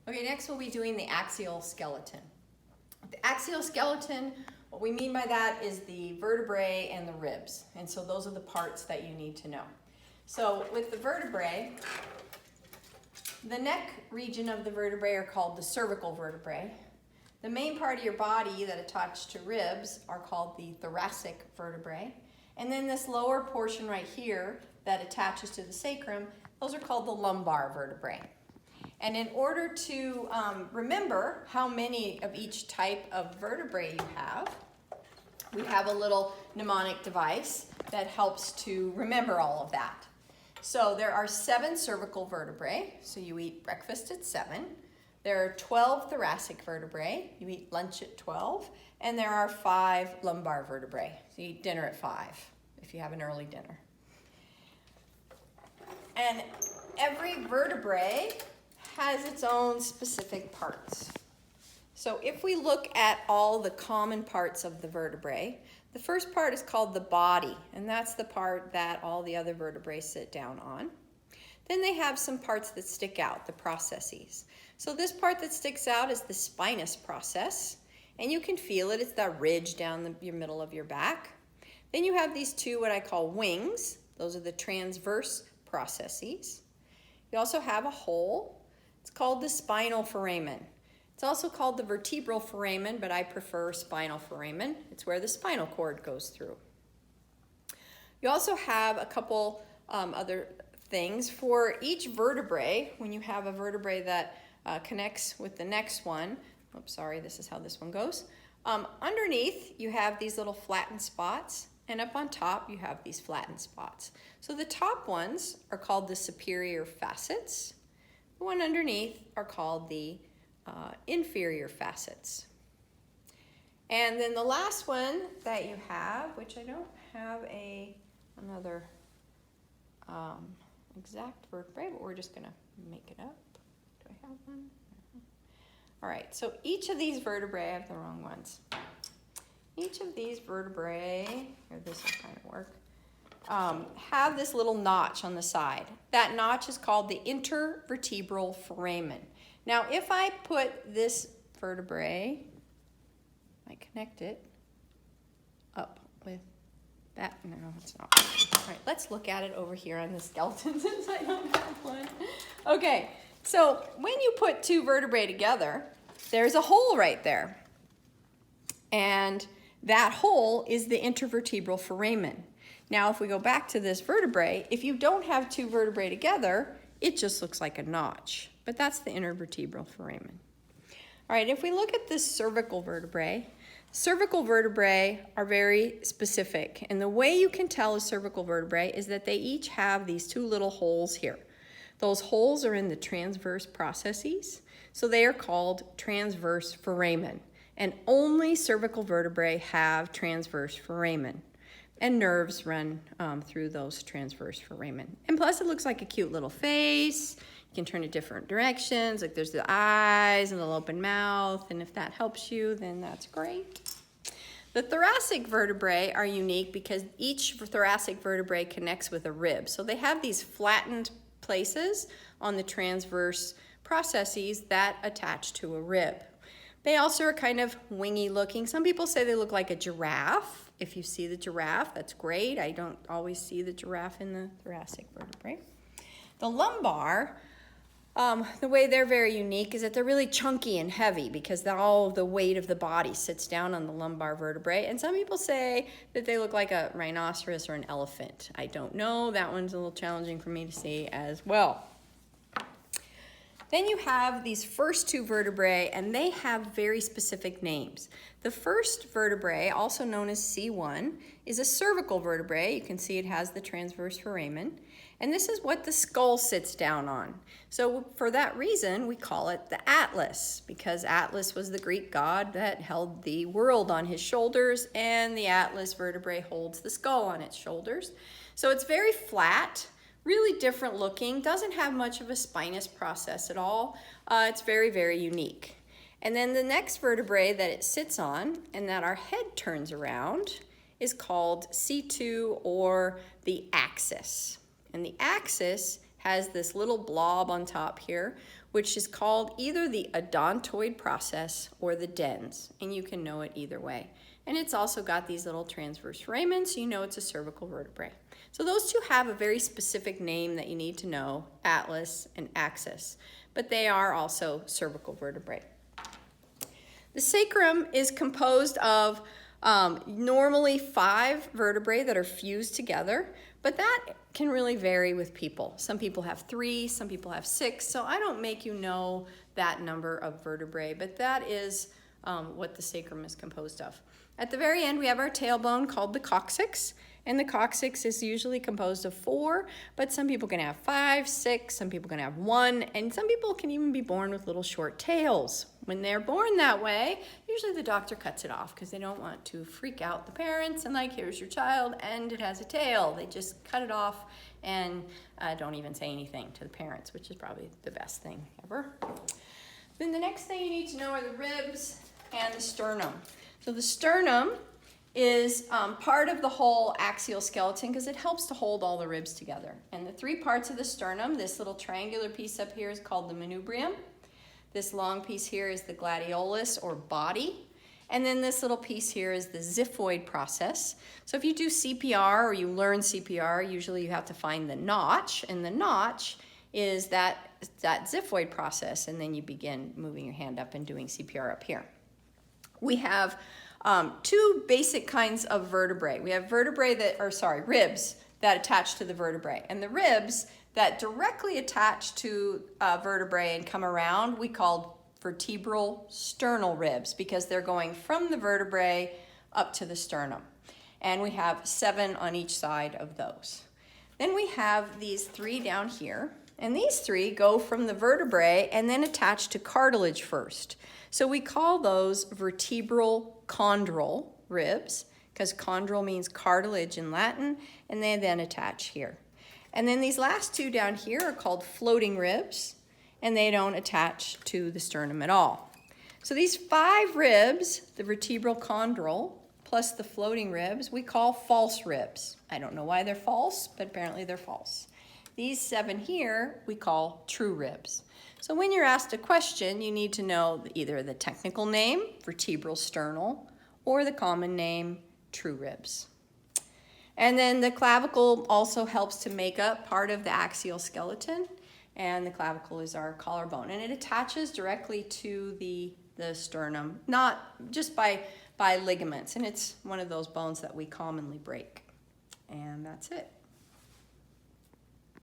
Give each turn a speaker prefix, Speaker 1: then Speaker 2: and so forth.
Speaker 1: Okay, next we'll be doing the axial skeleton. The axial skeleton, what we mean by that is the vertebrae and the ribs. And so those are the parts that you need to know. So with the vertebrae, the neck region of the vertebrae are called the cervical vertebrae. The main part of your body that attach to ribs are called the thoracic vertebrae. And then this lower portion right here that attaches to the sacrum, those are called the lumbar vertebrae. And in order to remember how many of each type of vertebrae you have, we have a little mnemonic device that helps to remember all of that. So there are 7 cervical vertebrae, so you eat breakfast at 7. There are 12 thoracic vertebrae, you eat lunch at 12. And there are 5 lumbar vertebrae, so you eat dinner at 5 if you have an early dinner. And every vertebrae has its own specific parts. So if we look at all the common parts of the vertebrae, the first part is called the body, and that's the part that all the other vertebrae sit down on. Then they have some parts that stick out, the processes. So this part that sticks out is the spinous process, and you can feel it. It's that ridge down your middle of your back. Then you have these 2 what I call wings. Those are the transverse processes. You also have a hole. It's called the spinal foramen. It's also called the vertebral foramen, but I prefer spinal foramen. It's where the spinal cord goes through. You also have a couple other things. For each vertebrae, when you have a vertebrae that connects with the next one, oops, sorry, this is how this one goes. Underneath, you have these little flattened spots, and up on top, you have these flattened spots. So the top ones are called the superior facets. The one underneath are called the inferior facets. And then the last one that you have, which I don't have another exact vertebrae, but we're just going to make it up. Do I have one? All right, so each of these vertebrae, I have the wrong ones. Each of these vertebrae, or this will kind of work, have this little notch on the side. That notch is called the intervertebral foramen. Now, if I put this vertebrae, I connect it up with that. No, it's not. All right, let's look at it over here on the skeleton since I don't have one. Okay, so when you put 2 vertebrae together, there's a hole right there. And that hole is the intervertebral foramen. Now, if we go back to this vertebrae, if you don't have 2 vertebrae together, it just looks like a notch. But that's the intervertebral foramen. All right, if we look at this cervical vertebrae are very specific. And the way you can tell a cervical vertebrae is that they each have these 2 little holes here. Those holes are in the transverse processes, so they are called transverse foramen. And only cervical vertebrae have transverse foramen. And nerves run through those transverse foramen. And plus it looks like a cute little face. You can turn it different directions, like there's the eyes and the open mouth, and if that helps you, then that's great. The thoracic vertebrae are unique because each thoracic vertebrae connects with a rib. So they have these flattened places on the transverse processes that attach to a rib. They also are kind of wingy looking. Some people say they look like a giraffe. If you see the giraffe, that's great. I don't always see the giraffe in the thoracic vertebrae. The lumbar, the way they're very unique is that they're really chunky and heavy because all of the weight of the body sits down on the lumbar vertebrae. And some people say that they look like a rhinoceros or an elephant. I don't know. That one's a little challenging for me to see as well. Then you have these first 2 vertebrae, and they have very specific names. The first vertebrae, also known as C1, is a cervical vertebrae. You can see it has the transverse foramen. And this is what the skull sits down on. So for that reason, we call it the Atlas, because Atlas was the Greek god that held the world on his shoulders, and the Atlas vertebrae holds the skull on its shoulders. So it's very flat. Really different looking, doesn't have much of a spinous process at all. It's very, very unique. And then the next vertebrae that it sits on and that our head turns around is called C2 or the axis. And the axis has this little blob on top here, which is called either the odontoid process or the dens, and you can know it either way. And it's also got these little transverse foramen, so you know it's a cervical vertebrae. So those two have a very specific name that you need to know, atlas and axis, but they are also cervical vertebrae. The sacrum is composed of normally 5 vertebrae that are fused together, but that can really vary with people. Some people have 3, some people have 6, so I don't make you know that number of vertebrae, but that is what the sacrum is composed of. At the very end, we have our tailbone called the coccyx, and the coccyx is usually composed of 4, but some people can have 5, 6, some people can have 1, and some people can even be born with little short tails. When they're born that way, usually the doctor cuts it off because they don't want to freak out the parents and like, here's your child and it has a tail. They just cut it off and don't even say anything to the parents, which is probably the best thing ever. Then the next thing you need to know are the ribs and the sternum. So the sternum is part of the whole axial skeleton because it helps to hold all the ribs together. And the 3 parts of the sternum, this little triangular piece up here is called the manubrium. This long piece here is the gladiolus or body. And then this little piece here is the xiphoid process. So if you do CPR or you learn CPR, usually you have to find the notch, and the notch is that xiphoid process, and then you begin moving your hand up and doing CPR up here. We have 2 basic kinds of vertebrae. We have ribs that attach to the vertebrae, and the ribs that directly attach to vertebrae and come around we call vertebral sternal ribs because they're going from the vertebrae up to the sternum. And we have 7 on each side of those. Then we have these 3 down here, and these 3 go from the vertebrae and then attach to cartilage first. So we call those vertebral chondral ribs because chondral means cartilage in Latin, and they then attach here. And then these last 2 down here are called floating ribs, and they don't attach to the sternum at all. So these 5 ribs, the vertebral chondral, plus the floating ribs, we call false ribs. I don't know why they're false, but apparently they're false. These 7 here, we call true ribs. So when you're asked a question, you need to know either the technical name, vertebral sternal, or the common name, true ribs. And then the clavicle also helps to make up part of the axial skeleton, and the clavicle is our collarbone, and it attaches directly to the sternum, not just by ligaments, and it's one of those bones that we commonly break. And that's it.